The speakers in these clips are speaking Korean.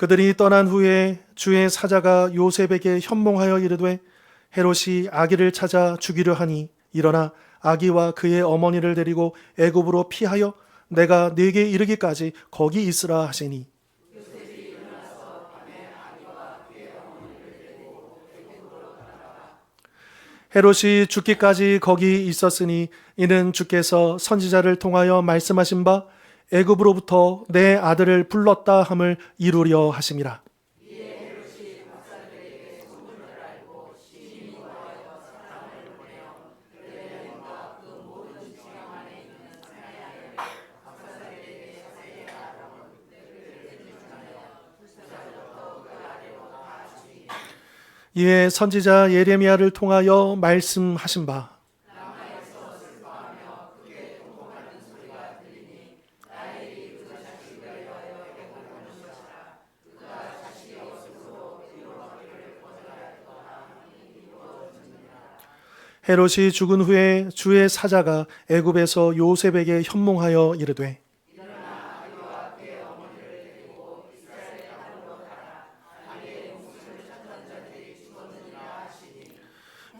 그들이 떠난 후에 주의 사자가 요셉에게 현몽하여 이르되 헤롯이 아기를 찾아 죽이려 하니 일어나 아기와 그의 어머니를 데리고 애굽으로 피하여 내가 네게 이르기까지 거기 있으라 하시니 헤롯이 죽기까지 거기 있었으니 이는 주께서 선지자를 통하여 말씀하신 바 애굽으로부터 내 아들을 불렀다 함을 이루려 하심이라. 이에 선지자 예레미야를 통하여 말씀하신 바 헤롯이 죽은 후에 주의 사자가 애굽에서 요셉에게 현몽하여 이르되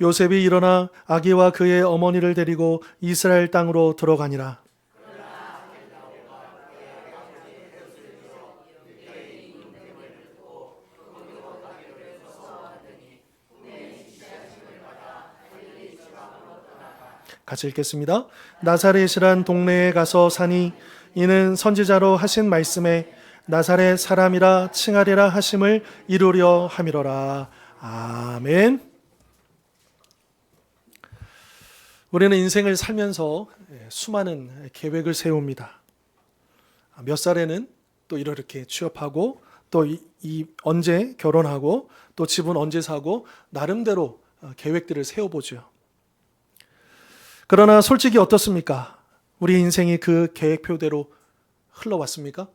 요셉이 일어나 아기와 그의 어머니를 데리고 이스라엘 땅으로 들어가니라. 같이 읽겠습니다. 나사렛이란 동네에 가서 사니 이는 선지자로 하신 말씀에 나사렛 사람이라 칭하리라 하심을 이루려 함이로라. 아멘. 우리는 인생을 살면서 수많은 계획을 세웁니다. 몇 살에는 또 이렇게 취업하고 또 언제 결혼하고 또 집은 언제 사고 나름대로 계획들을 세워보죠. 그러나 솔직히 어떻습니까? 우리 인생이 그 계획표대로 흘러왔습니까?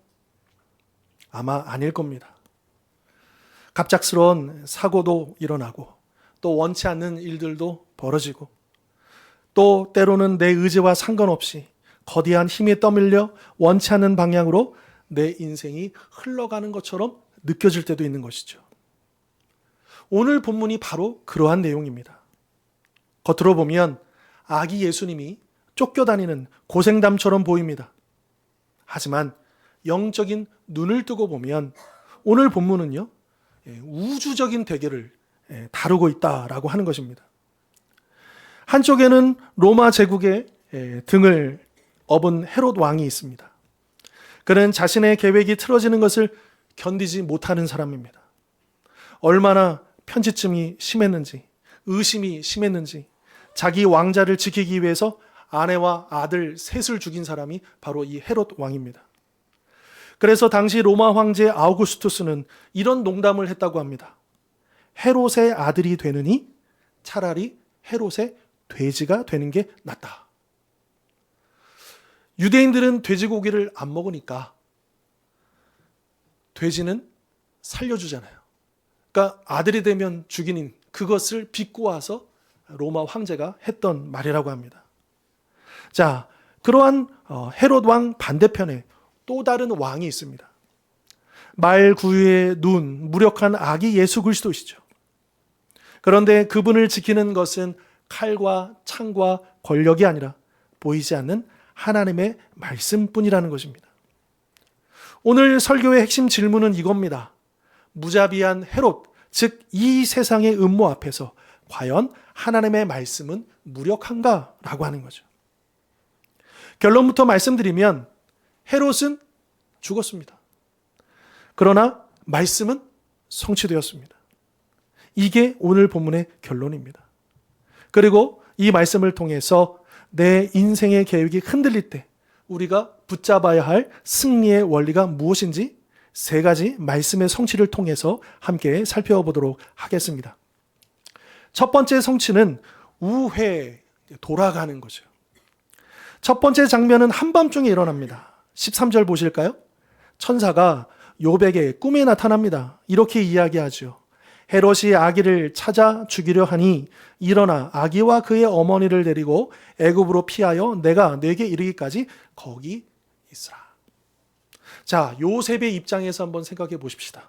아마 아닐 겁니다. 갑작스러운 사고도 일어나고 또 원치 않는 일들도 벌어지고 또 때로는 내 의지와 상관없이 거대한 힘에 떠밀려 원치 않는 방향으로 내 인생이 흘러가는 것처럼 느껴질 때도 있는 것이죠. 오늘 본문이 바로 그러한 내용입니다. 겉으로 보면 아기 예수님이 쫓겨다니는 고생담처럼 보입니다. 하지만 영적인 눈을 뜨고 보면 오늘 본문은요, 우주적인 대결을 다루고 있다라고 하는 것입니다. 한쪽에는 로마 제국의 등을 업은 헤롯 왕이 있습니다. 그는 자신의 계획이 틀어지는 것을 견디지 못하는 사람입니다. 얼마나 편집증이 심했는지, 의심이 심했는지 자기 왕자를 지키기 위해서 아내와 아들 셋을 죽인 사람이 바로 이 헤롯 왕입니다. 그래서 당시 로마 황제 아우구스투스는 이런 농담을 했다고 합니다. 헤롯의 아들이 되느니 차라리 헤롯의 돼지가 되는 게 낫다. 유대인들은 돼지고기를 안 먹으니까 돼지는 살려주잖아요. 그러니까 아들이 되면 죽이는 그것을 비꼬아서 로마 황제가 했던 말이라고 합니다. 자, 그러한 헤롯 왕 반대편에 또 다른 왕이 있습니다. 말 구유의 눈, 무력한 아기 예수 그리스도시죠. 그런데 그분을 지키는 것은 칼과 창과 권력이 아니라 보이지 않는 하나님의 말씀뿐이라는 것입니다. 오늘 설교의 핵심 질문은 이겁니다. 무자비한 헤롯, 즉 이 세상의 음모 앞에서 과연 하나님의 말씀은 무력한가라고 하는 거죠. 결론부터 말씀드리면 헤롯은 죽었습니다. 그러나 말씀은 성취되었습니다. 이게 오늘 본문의 결론입니다. 그리고 이 말씀을 통해서 내 인생의 계획이 흔들릴 때 우리가 붙잡아야 할 승리의 원리가 무엇인지 세 가지 말씀의 성취를 통해서 함께 살펴보도록 하겠습니다. 첫 번째 성취는 우회, 돌아가는 거죠. 첫 번째 장면은 한밤중에 일어납니다. 13절 보실까요? 천사가 욥에게 꿈에 나타납니다. 이렇게 이야기하죠. 헤롯이 아기를 찾아 죽이려 하니 일어나 아기와 그의 어머니를 데리고 애굽으로 피하여 내가 네게 이르기까지 거기 있으라. 자, 요셉의 입장에서 한번 생각해 보십시다.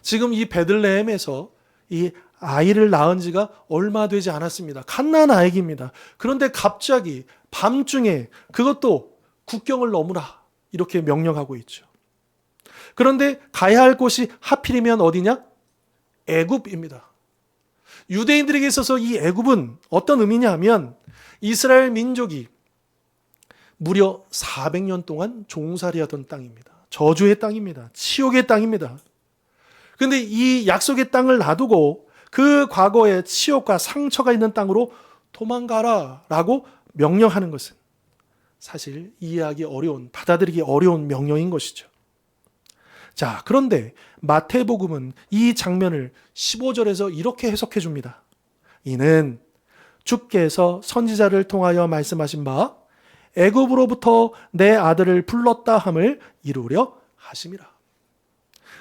지금 이 베들레헴에서 이 아이를 낳은 지가 얼마 되지 않았습니다. 갓난 아기입니다. 그런데 갑자기 밤중에 그것도 국경을 넘으라 이렇게 명령하고 있죠. 그런데 가야 할 곳이 하필이면 어디냐? 애굽입니다. 유대인들에게 있어서 이 애굽은 어떤 의미냐 하면 이스라엘 민족이 무려 400년 동안 종살이하던 땅입니다. 저주의 땅입니다. 치욕의 땅입니다. 그런데 이 약속의 땅을 놔두고 그 과거의 치욕과 상처가 있는 땅으로 도망가라 라고 명령하는 것은 사실 이해하기 어려운, 받아들이기 어려운 명령인 것이죠. 자, 그런데 마태복음은 이 장면을 15절에서 이렇게 해석해 줍니다. 이는 주께서 선지자를 통하여 말씀하신 바 애굽으로부터 내 아들을 불렀다 함을 이루려 하심이라.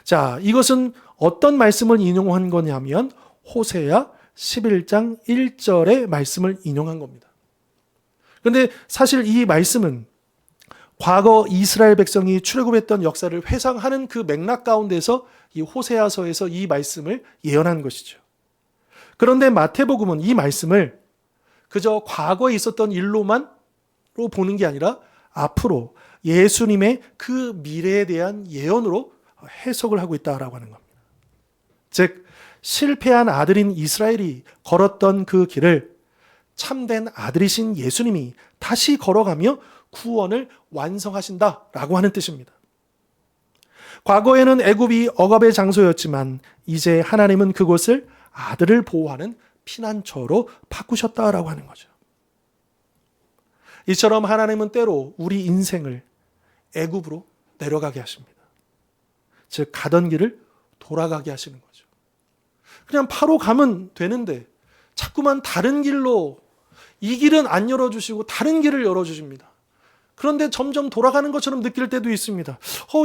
자, 이것은 어떤 말씀을 인용한 거냐면 호세아 11장 1절의 말씀을 인용한 겁니다. 그런데 사실 이 말씀은 과거 이스라엘 백성이 출애굽했던 역사를 회상하는 그 맥락 가운데서 이 호세아서에서 이 말씀을 예언한 것이죠. 그런데 마태복음은 이 말씀을 그저 과거에 있었던 일로만 보는 게 아니라 앞으로 예수님의 그 미래에 대한 예언으로 해석을 하고 있다라고 하는 겁니다. 즉 실패한 아들인 이스라엘이 걸었던 그 길을 참된 아들이신 예수님이 다시 걸어가며 구원을 완성하신다라고 하는 뜻입니다. 과거에는 애굽이 억압의 장소였지만 이제 하나님은 그곳을 아들을 보호하는 피난처로 바꾸셨다라고 하는 거죠. 이처럼 하나님은 때로 우리 인생을 애굽으로 내려가게 하십니다. 즉 가던 길을 돌아가게 하시는 거죠. 그냥 바로 가면 되는데 자꾸만 다른 길로 이 길은 안 열어주시고 다른 길을 열어주십니다. 그런데 점점 돌아가는 것처럼 느낄 때도 있습니다.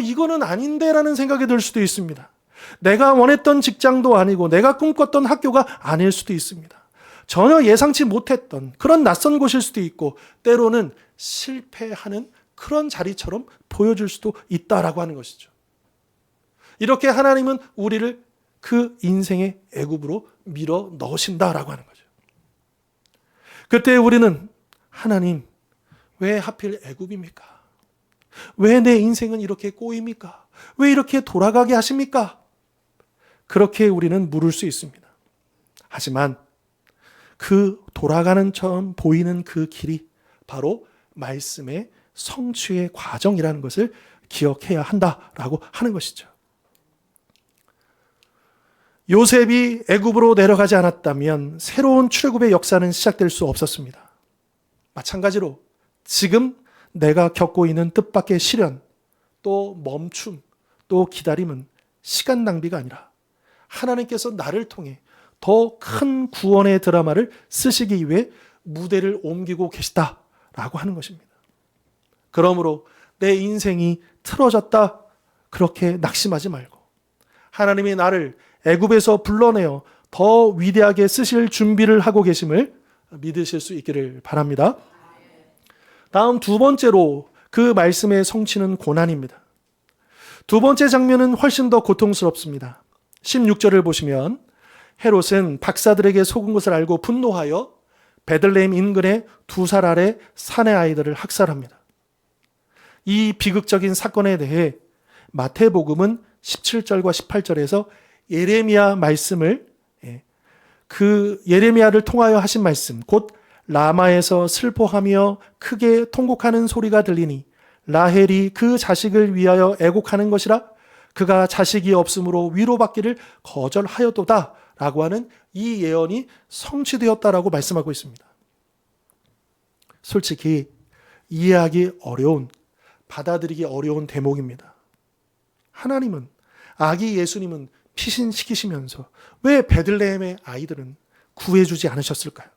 이거는 아닌데 라는 생각이 들 수도 있습니다. 내가 원했던 직장도 아니고 내가 꿈꿨던 학교가 아닐 수도 있습니다. 전혀 예상치 못했던 그런 낯선 곳일 수도 있고 때로는 실패하는 그런 자리처럼 보여줄 수도 있다라고 하는 것이죠. 이렇게 하나님은 우리를 그 인생의 애굽으로 밀어 넣으신다라고 하는 거죠. 그때 우리는 하나님 왜 하필 애굽입니까? 왜 내 인생은 이렇게 꼬입니까? 왜 이렇게 돌아가게 하십니까? 그렇게 우리는 물을 수 있습니다. 하지만 그 돌아가는 처럼 보이는 그 길이 바로 말씀의 성취의 과정이라는 것을 기억해야 한다라고 하는 것이죠. 요셉이 애굽으로 내려가지 않았다면 새로운 출애굽의 역사는 시작될 수 없었습니다. 마찬가지로 지금 내가 겪고 있는 뜻밖의 시련, 또 멈춤, 또 기다림은 시간 낭비가 아니라 하나님께서 나를 통해 더 큰 구원의 드라마를 쓰시기 위해 무대를 옮기고 계시다라고 하는 것입니다. 그러므로 내 인생이 틀어졌다 그렇게 낙심하지 말고 하나님이 나를 애굽에서 불러내어 더 위대하게 쓰실 준비를 하고 계심을 믿으실 수 있기를 바랍니다. 다음 두 번째로 그 말씀의 성취는 고난입니다. 두 번째 장면은 훨씬 더 고통스럽습니다. 16절을 보시면 헤롯은 박사들에게 속은 것을 알고 분노하여 베들레헴 인근의 2살 아래 사내 아이들을 학살합니다. 이 비극적인 사건에 대해 마태복음은 17절과 18절에서 예레미야 말씀을 그 예레미야를 통하여 하신 말씀 곧 라마에서 슬퍼하며 크게 통곡하는 소리가 들리니 라헬이 그 자식을 위하여 애곡하는 것이라 그가 자식이 없으므로 위로받기를 거절하였도다 라고 하는 이 예언이 성취되었다라고 말씀하고 있습니다. 솔직히 이해하기 어려운, 받아들이기 어려운 대목입니다. 하나님은, 아기 예수님은 피신시키시면서 왜 베들레헴의 아이들은 구해주지 않으셨을까요?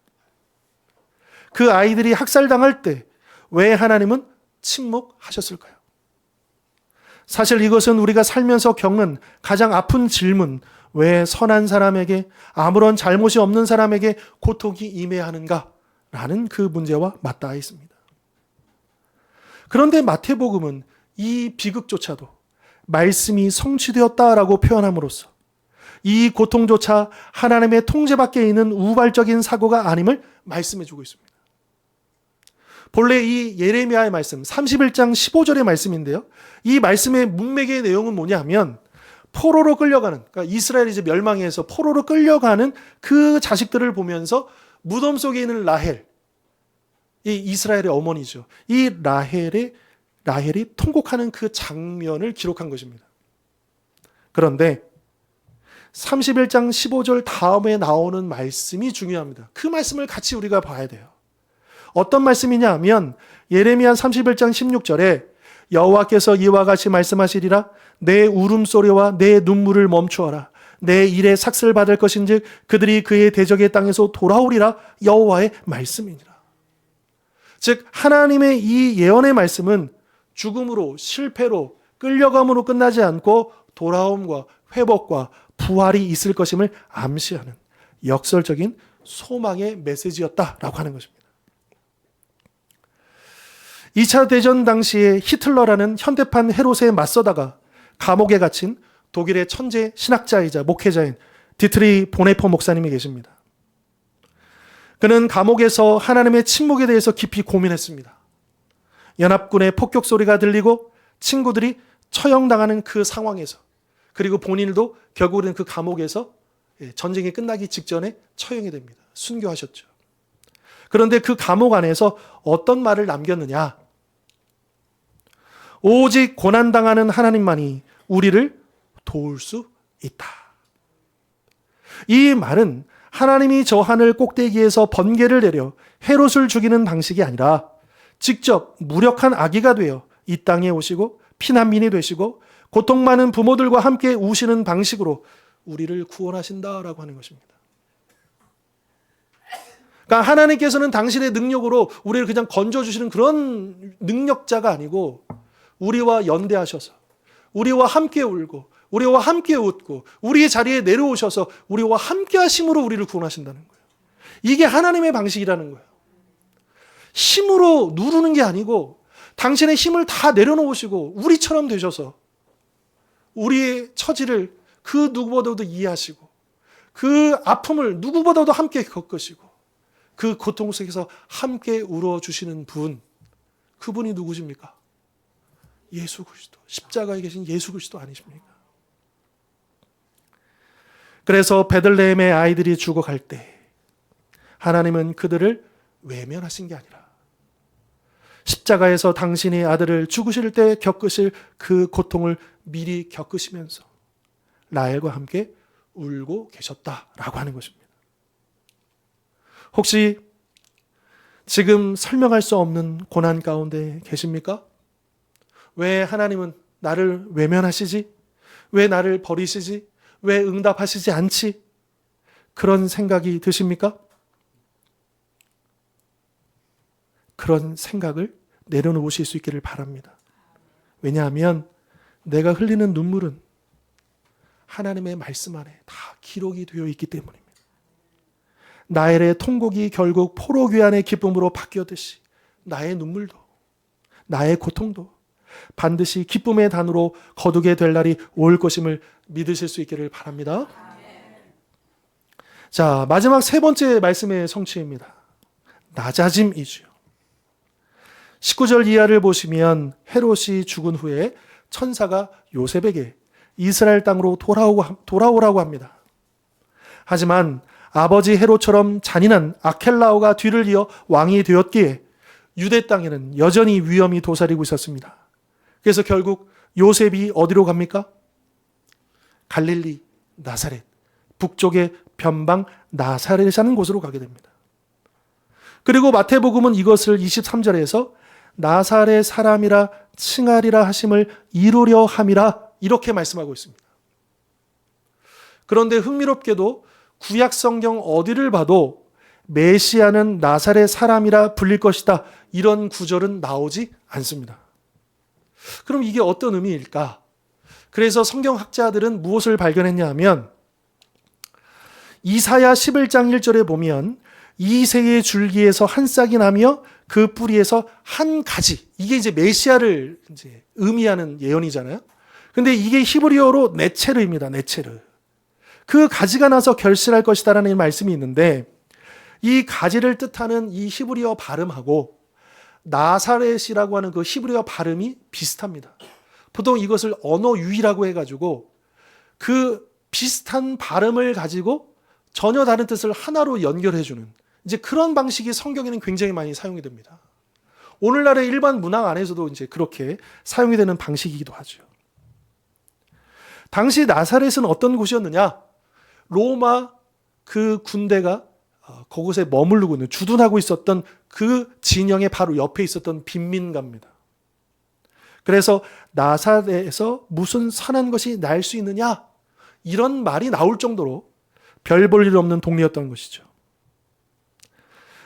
그 아이들이 학살당할 때 왜 하나님은 침묵하셨을까요? 사실 이것은 우리가 살면서 겪는 가장 아픈 질문, 왜 선한 사람에게 아무런 잘못이 없는 사람에게 고통이 임해야 하는가? 라는 그 문제와 맞닿아 있습니다. 그런데 마태복음은 이 비극조차도 말씀이 성취되었다라고 표현함으로써 이 고통조차 하나님의 통제 밖에 있는 우발적인 사고가 아님을 말씀해 주고 있습니다. 본래 이 예레미야의 말씀 31장 15절의 말씀인데요. 이 말씀의 문맥의 내용은 뭐냐면 포로로 끌려가는, 그러니까 이스라엘이 이제 멸망해서 포로로 끌려가는 그 자식들을 보면서 무덤 속에 있는 라헬, 이 이스라엘의 어머니죠. 이 라헬이 통곡하는 그 장면을 기록한 것입니다. 그런데 31장 15절 다음에 나오는 말씀이 중요합니다. 그 말씀을 같이 우리가 봐야 돼요. 어떤 말씀이냐 하면 예레미야 31장 16절에 여호와께서 이와 같이 말씀하시리라. 내 울음소리와 내 눈물을 멈추어라. 내 일에 삭슬 받을 것인즉 그들이 그의 대적의 땅에서 돌아오리라. 여호와의 말씀이니라. 즉 하나님의 이 예언의 말씀은 죽음으로, 실패로, 끌려감으로 끝나지 않고 돌아옴과 회복과 부활이 있을 것임을 암시하는 역설적인 소망의 메시지였다라고 하는 것입니다. 2차 대전 당시에 히틀러라는 현대판 헤롯에 맞서다가 감옥에 갇힌 독일의 천재 신학자이자 목회자인 디트리 보네퍼 목사님이 계십니다. 그는 감옥에서 하나님의 침묵에 대해서 깊이 고민했습니다. 연합군의 폭격 소리가 들리고 친구들이 처형당하는 그 상황에서, 그리고 본인도 결국은 그 감옥에서 전쟁이 끝나기 직전에 처형이 됩니다. 순교하셨죠. 그런데 그 감옥 안에서 어떤 말을 남겼느냐? 오직 고난당하는 하나님만이 우리를 도울 수 있다. 이 말은 하나님이 저 하늘 꼭대기에서 번개를 내려 헤롯을 죽이는 방식이 아니라 직접 무력한 아기가 되어 이 땅에 오시고 피난민이 되시고 고통 많은 부모들과 함께 우시는 방식으로 우리를 구원하신다라고 하는 것입니다. 그러니까 하나님께서는 당신의 능력으로 우리를 그냥 건져주시는 그런 능력자가 아니고 우리와 연대하셔서 우리와 함께 울고 우리와 함께 웃고 우리의 자리에 내려오셔서 우리와 함께 하심으로 우리를 구원하신다는 거예요. 이게 하나님의 방식이라는 거예요. 힘으로 누르는 게 아니고 당신의 힘을 다 내려놓으시고 우리처럼 되셔서 우리의 처지를 그 누구보다도 이해하시고 그 아픔을 누구보다도 함께 겪으시고 그 고통 속에서 함께 울어주시는 분, 그분이 누구십니까? 예수 그리스도, 십자가에 계신 예수 그리스도 아니십니까? 그래서 베들레헴의 아이들이 죽어갈 때 하나님은 그들을 외면하신 게 아니라 십자가에서 당신의 아들을 죽으실 때 겪으실 그 고통을 미리 겪으시면서 라헬과 함께 울고 계셨다라고 하는 것입니다. 혹시 지금 설명할 수 없는 고난 가운데 계십니까? 왜 하나님은 나를 외면하시지? 왜 나를 버리시지? 왜 응답하시지 않지? 그런 생각이 드십니까? 그런 생각을 내려놓으실 수 있기를 바랍니다. 왜냐하면 내가 흘리는 눈물은 하나님의 말씀 안에 다 기록이 되어 있기 때문입니다. 나엘의 통곡이 결국 포로 귀환의 기쁨으로 바뀌었듯이 나의 눈물도, 나의 고통도 반드시 기쁨의 단으로 거두게 될 날이 올 것임을 믿으실 수 있기를 바랍니다. 자, 마지막 세 번째 말씀의 성취입니다. 낮아짐이죠. 19절 이하를 보시면 헤롯이 죽은 후에 천사가 요셉에게 이스라엘 땅으로 돌아오라고 합니다. 하지만 아버지 헤롯처럼 잔인한 아켈라오가 뒤를 이어 왕이 되었기에 유대 땅에는 여전히 위험이 도사리고 있었습니다. 그래서 결국 요셉이 어디로 갑니까? 갈릴리, 나사렛, 북쪽의 변방 나사렛에 사는 곳으로 가게 됩니다. 그리고 마태복음은 이것을 23절에서 나사렛 사람이라 칭하리라 하심을 이루려 함이라 이렇게 말씀하고 있습니다. 그런데 흥미롭게도 구약 성경 어디를 봐도 메시아는 나사렛 사람이라 불릴 것이다 이런 구절은 나오지 않습니다. 그럼 이게 어떤 의미일까? 그래서 성경학자들은 무엇을 발견했냐 하면 이사야 11장 1절에 보면 이새의 줄기에서 한 싹이 나며 그 뿌리에서 한 가지, 이게 이제 메시아를 이제 의미하는 예언이잖아요. 근데 이게 히브리어로 네체르입니다. 네체르. 그 가지가 나서 결실할 것이다라는 말씀이 있는데, 이 가지를 뜻하는 이 히브리어 발음하고 나사렛이라고 하는 그 히브리어 발음이 비슷합니다. 보통 이것을 언어 유희라고 해가지고 그 비슷한 발음을 가지고 전혀 다른 뜻을 하나로 연결해주는 이제 그런 방식이 성경에는 굉장히 많이 사용이 됩니다. 오늘날의 일반 문학 안에서도 이제 그렇게 사용이 되는 방식이기도 하죠. 당시 나사렛은 어떤 곳이었느냐? 로마 그 군대가 그곳에 머무르고 있는, 주둔하고 있었던 그 진영의 바로 옆에 있었던 빈민가입니다. 그래서 나사렛에서 무슨 선한 것이 날 수 있느냐? 이런 말이 나올 정도로 별 볼 일 없는 동네였던 것이죠.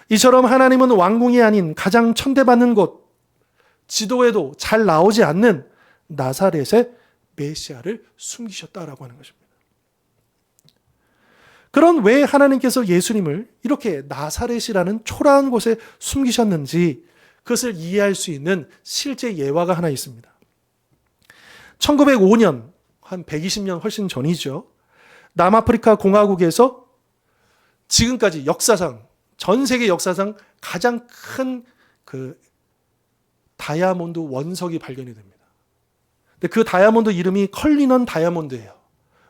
이처럼 하나님은 왕궁이 아닌 가장 천대받는 곳, 지도에도 잘 나오지 않는 나사렛에 메시아를 숨기셨다라고 하는 것입니다. 그런 왜 하나님께서 예수님을 이렇게 나사렛이라는 초라한 곳에 숨기셨는지 그것을 이해할 수 있는 실제 예화가 하나 있습니다. 1905년, 한 120년 훨씬 전이죠. 남아프리카 공화국에서 지금까지 역사상, 전 세계 역사상 가장 큰 그 다이아몬드 원석이 발견이 됩니다. 근데 그 다이아몬드 이름이 컬리넌 다이아몬드예요.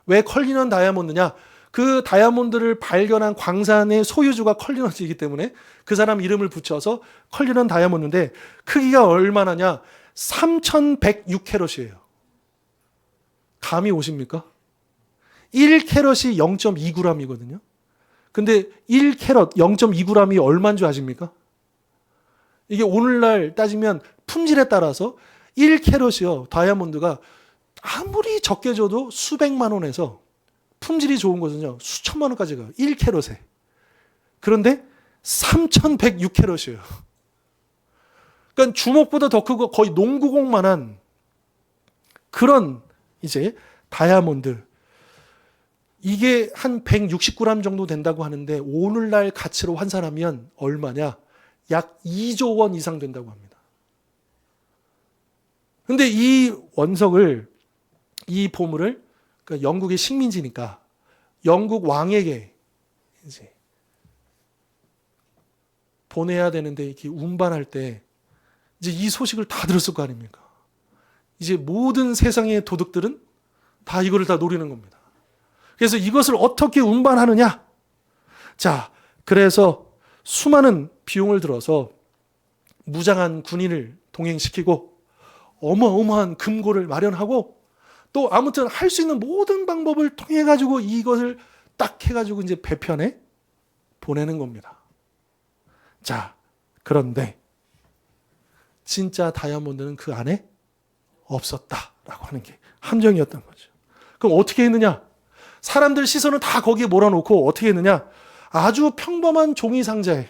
왜 컬리넌 다이아몬드냐? 그 다이아몬드를 발견한 광산의 소유주가 컬리넌이기 때문에 그 사람 이름을 붙여서 컬리넌 다이아몬드인데 크기가 얼마나냐? 3106캐럿이에요. 감이 오십니까? 1캐럿이 0.2g이거든요. 근데 1캐럿 0.2g이 얼마인 줄 아십니까? 이게 오늘날 따지면 품질에 따라서 1캐럿이요. 다이아몬드가 아무리 적게 줘도 수백만 원에서 품질이 좋은 것은요. 수천만 원까지 가요. 1캐럿에. 그런데 3106캐럿이에요. 그러니까 주먹보다 더 크고 거의 농구공만한 그런 이제 다이아몬드. 이게 한 160g 정도 된다고 하는데 오늘날 가치로 환산하면 얼마냐? 약 2조 원 이상 된다고 합니다. 근데 이 원석을, 이 보물을 그러니까 영국의 식민지니까 영국 왕에게 이제 보내야 되는데 이렇게 운반할 때 이제 이 소식을 다 들었을 거 아닙니까? 이제 모든 세상의 도둑들은 다 이거를 다 노리는 겁니다. 그래서 이것을 어떻게 운반하느냐? 자, 그래서 수많은 비용을 들어서 무장한 군인을 동행시키고 어마어마한 금고를 마련하고 또 아무튼 할 수 있는 모든 방법을 통해 가지고 이것을 딱 해가지고 이제 배편에 보내는 겁니다. 자, 그런데 진짜 다이아몬드는 그 안에 없었다라고 하는 게 함정이었던 거죠. 그럼 어떻게 했느냐? 사람들 시선을 다 거기에 몰아놓고 어떻게 했느냐? 아주 평범한 종이 상자에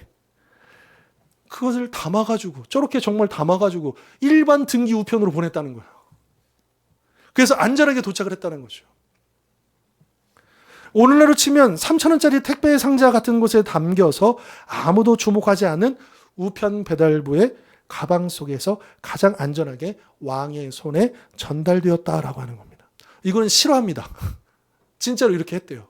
그것을 담아가지고 저렇게 정말 담아가지고 일반 등기 우편으로 보냈다는 거예요. 그래서 안전하게 도착을 했다는 거죠. 오늘날로 치면 3,000원짜리 택배 상자 같은 곳에 담겨서 아무도 주목하지 않는 우편 배달부의 가방 속에서 가장 안전하게 왕의 손에 전달되었다라고 하는 겁니다. 이거는 실화입니다. 진짜로 이렇게 했대요.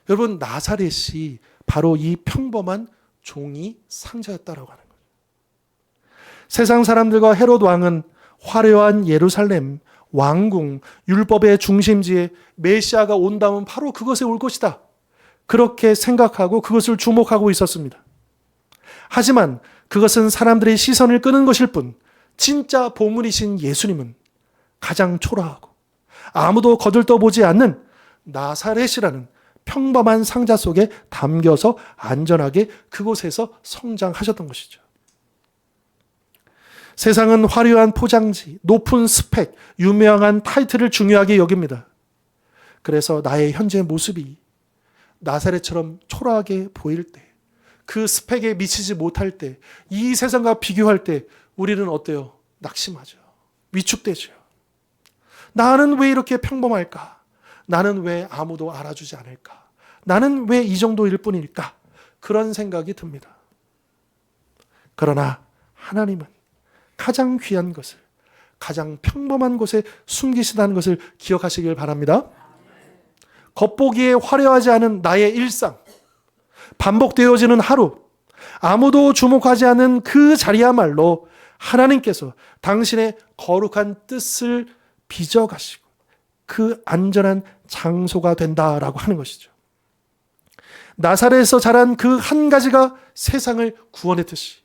여러분, 나사렛이 바로 이 평범한 종이 상자였다라고 하는 거죠. 세상 사람들과 헤롯 왕은 화려한 예루살렘, 왕궁, 율법의 중심지에 메시아가 온다면 바로 그것에 올 것이다. 그렇게 생각하고 그것을 주목하고 있었습니다. 하지만 그것은 사람들의 시선을 끄는 것일 뿐 진짜 보물이신 예수님은 가장 초라하고 아무도 거들떠보지 않는 나사렛이라는 평범한 상자 속에 담겨서 안전하게 그곳에서 성장하셨던 것이죠. 세상은 화려한 포장지, 높은 스펙, 유명한 타이틀을 중요하게 여깁니다. 그래서 나의 현재 모습이 나사렛처럼 초라하게 보일 때, 그 스펙에 미치지 못할 때, 이 세상과 비교할 때 우리는 어때요? 낙심하죠. 위축되죠. 나는 왜 이렇게 평범할까? 나는 왜 아무도 알아주지 않을까? 나는 왜 이 정도일 뿐일까? 그런 생각이 듭니다. 그러나 하나님은 가장 귀한 것을 가장 평범한 곳에 숨기시다는 것을 기억하시길 바랍니다. 겉보기에 화려하지 않은 나의 일상, 반복되어지는 하루, 아무도 주목하지 않는 그 자리야말로 하나님께서 당신의 거룩한 뜻을 빚어가시고 그 안전한 장소가 된다라고 하는 것이죠. 나사렛에서 자란 그 한 가지가 세상을 구원했듯이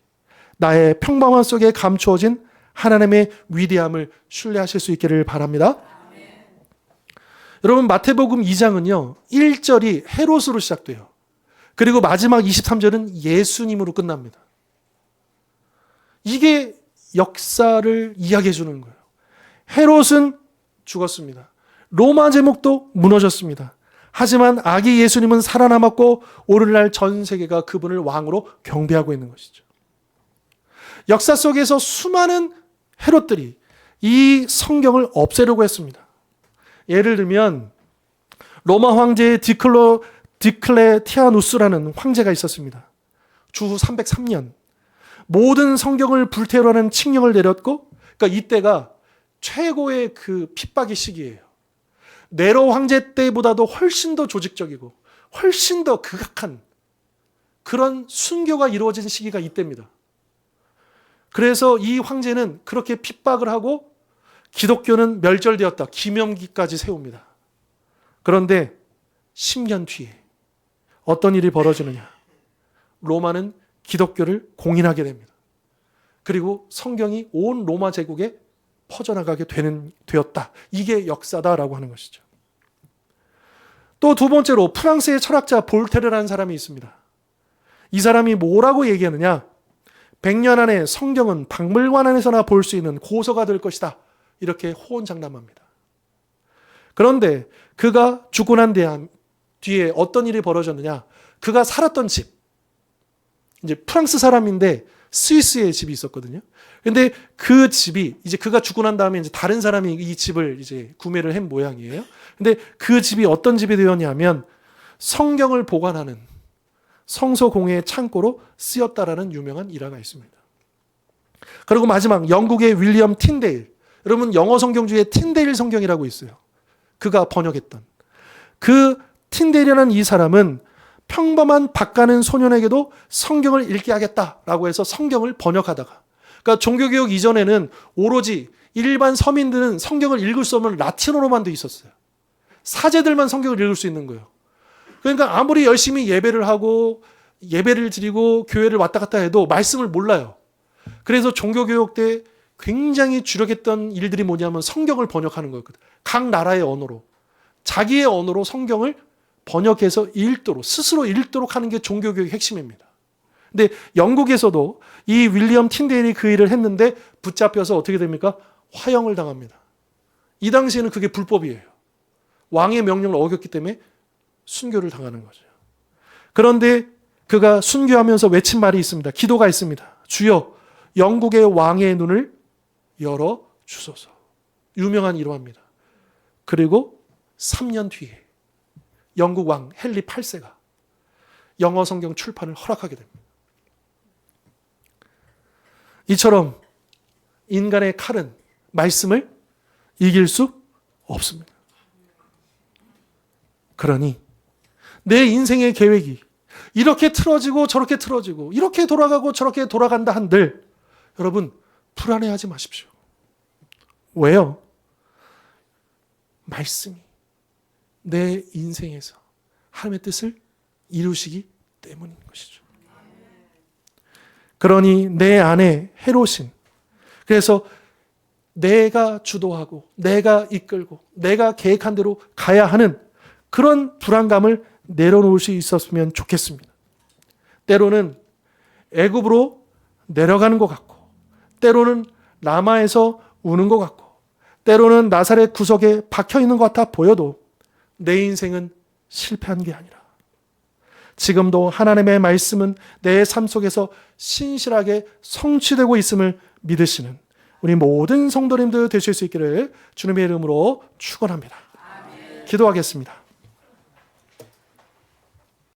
나의 평범함 속에 감추어진 하나님의 위대함을 신뢰하실 수 있기를 바랍니다. 여러분, 마태복음 2장은요 1절이 헤롯으로 시작돼요. 그리고 마지막 23절은 예수님으로 끝납니다. 이게 역사를 이야기해 주는 거예요. 헤롯은 죽었습니다. 로마 제국도 무너졌습니다. 하지만 아기 예수님은 살아남았고 오늘날 전 세계가 그분을 왕으로 경배하고 있는 것이죠. 역사 속에서 수많은 헤롯들이 이 성경을 없애려고 했습니다. 예를 들면 로마 황제의 디클레티아누스라는 황제가 있었습니다. 주후 303년 모든 성경을 불태우라는 칙령을 내렸고, 그러니까 이때가 최고의 그 핍박의 시기예요. 네로 황제 때보다도 훨씬 더 조직적이고 훨씬 더 극악한 그런 순교가 이루어진 시기가 이때입니다. 그래서 이 황제는 그렇게 핍박을 하고 기독교는 멸절되었다. 기명기까지 세웁니다. 그런데 10년 뒤에 어떤 일이 벌어지느냐. 로마는 기독교를 공인하게 됩니다. 그리고 성경이 온 로마 제국에 퍼져나가게 되었다. 이게 역사다라고 하는 것이죠. 또 두 번째로 프랑스의 철학자 볼테르라는 사람이 있습니다. 이 사람이 뭐라고 얘기하느냐. 100년 안에 성경은 박물관 안에서나 볼 수 있는 고서가 될 것이다. 이렇게 호언장담합니다. 그런데 그가 죽고 난 뒤에 어떤 일이 벌어졌느냐. 그가 살았던 집, 이제 프랑스 사람인데 스위스에 집이 있었거든요. 근데 그 집이 이제 그가 죽고 난 다음에 이제 다른 사람이 이 집을 이제 구매를 한 모양이에요. 근데 그 집이 어떤 집이 되었냐면 성경을 보관하는 성서 공예의 창고로 쓰였다라는 유명한 일화가 있습니다. 그리고 마지막 영국의 윌리엄 틴데일. 여러분 영어 성경 중에 틴데일 성경이라고 있어요. 그가 번역했던. 그 틴데일이라는 이 사람은 평범한 밭가는 소년에게도 성경을 읽게 하겠다라고 해서 성경을 번역하다가, 그러니까 종교개혁 이전에는 오로지 일반 서민들은 성경을 읽을 수 없는 라틴어로만 돼 있었어요. 사제들만 성경을 읽을 수 있는 거예요. 그러니까 아무리 열심히 예배를 하고 예배를 드리고 교회를 왔다 갔다 해도 말씀을 몰라요. 그래서 종교개혁 때 굉장히 주력했던 일들이 뭐냐면 성경을 번역하는 거였거든요. 각 나라의 언어로. 자기의 언어로 성경을 번역해서 읽도록, 스스로 읽도록 하는 게 종교교육의 핵심입니다. 근데 영국에서도 이 윌리엄 틴데일이 그 일을 했는데 붙잡혀서 어떻게 됩니까? 화형을 당합니다. 이 당시에는 그게 불법이에요. 왕의 명령을 어겼기 때문에 순교를 당하는 거죠. 그런데 그가 순교하면서 외친 말이 있습니다. 기도가 있습니다. 주여, 영국의 왕의 눈을 열어 주소서. 유명한 일화입니다. 그리고 3년 뒤에 영국 왕 헨리 8세가 영어 성경 출판을 허락하게 됩니다. 이처럼 인간의 칼은 말씀을 이길 수 없습니다. 그러니 내 인생의 계획이 이렇게 틀어지고 저렇게 틀어지고 이렇게 돌아가고 저렇게 돌아간다 한들 여러분 불안해하지 마십시오. 왜요? 말씀이 내 인생에서 하나님의 뜻을 이루시기 때문인 것이죠. 그러니 내 안에 헤롯인, 그래서 내가 주도하고 내가 이끌고 내가 계획한 대로 가야 하는 그런 불안감을 내려놓을 수 있었으면 좋겠습니다. 때로는 애굽으로 내려가는 것 같고, 때로는 라마에서 우는 것 같고, 때로는 나사렛 구석에 박혀있는 것 같아 보여도 내 인생은 실패한 게 아니라 지금도 하나님의 말씀은 내 삶 속에서 신실하게 성취되고 있음을 믿으시는 우리 모든 성도님들 되실 수 있기를 주님의 이름으로 축원합니다. 기도하겠습니다.